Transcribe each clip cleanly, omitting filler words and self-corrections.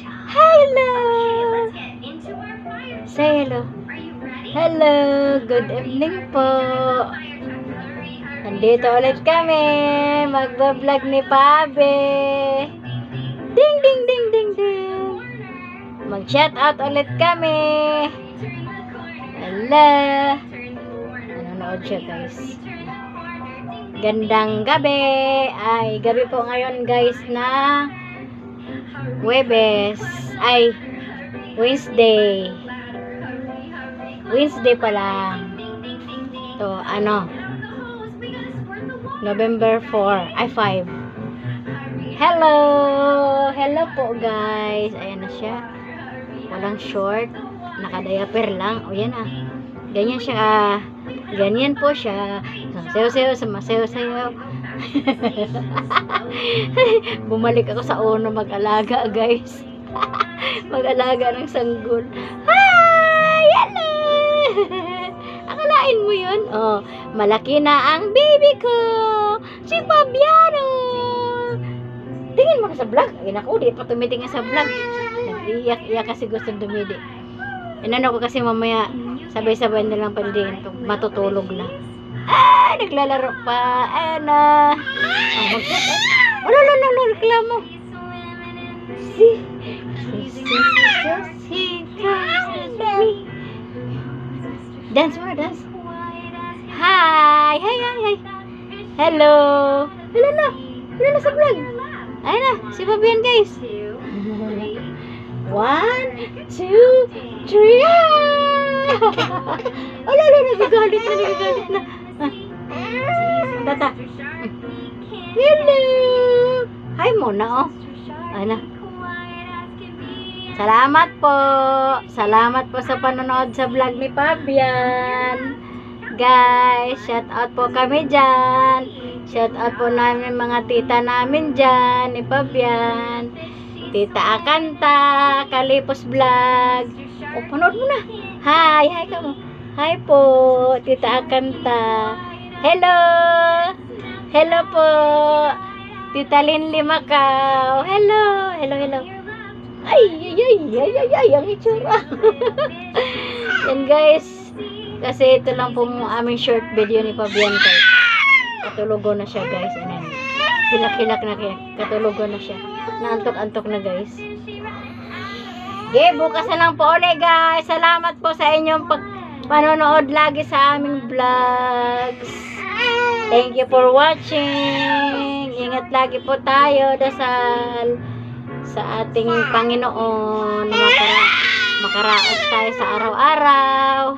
Hello! Say hello. Hello! Good evening po. Nandito ulit kami. Magbablog ni Pabe. Ding, ding, ding, ding, ding. Mag-shout out ulit kami. Hello! Nanonood siya, guys. Gandang gabi. Ay, gabi po ngayon, guys, na Huwebes. Ay, Wednesday. Wednesday pa lang. To, ano, November 4. Ay, 5. Hello! Hello po, guys. Ayan na siya. Walang short. Naka-diaper lang. O, yan ah. Ganyan siya. Ganyan po siya. Sayo-sayo, sumasayo-sayo. Bumalik ako sa uno mag-alaga, guys. Mag-alaga ng sanggol. Hi! Hello! Akalain mo yun? Oh, malaki na ang baby ko. Si Fabiano. Tingin mo ka sa vlog. Ay, naku, di pa tumitingin sa vlog. Nag-iyak-iyak kasi gusto dumidi. Inano ko kasi mamaya sabay-sabay na lang palidiin ito. Matutulog na. Ay, naglalaro pa. Ayan na. Oh, mag-shut. Wala, reklamo. Si. Dance more, dance. Hi. Hello. Wala na sa vlog. Ayan na, si Fabian, guys. 1, 2, 3. Ala, nagagalit na. Tata. Hello. Hi muna, oh. Ayan na. Salamat po sa panonood sa vlog ni Fabian. Guys, shout out po kami dyan. Shout out po namin mga tita namin dyan ni Fabian. Tita Akanta, Kalipos Vlog. O, panood mo na. Hi ka mo. Hi po, Tita Akanta. Hello po. Tita Linli Macau. Hello. Ay, ang itsura. Yan, guys. Kasi ito lang po aming short video ni Fabian kay. Katulogo na siya, guys. Ayan. Hilak na kaya. Katulogo na siya. Naantok-antok na, guys. Okay, bukas na lang po ulit, guys. Salamat po sa inyong panonood lagi sa aming vlogs. Thank you for watching. Ingat lagi po tayo. Dasal sa ating Panginoon. Makaraos tayo sa araw-araw.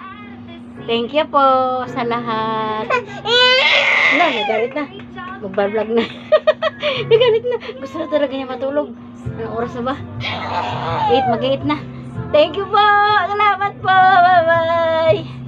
Thank you po sa lahat. Wala, nagalit na. Magbablog na. Nagalit na. Gusto na talaga niya matulog. Anong oras na ba? 8, mag-8 na. Thank you po. Salamat po. Bye-bye.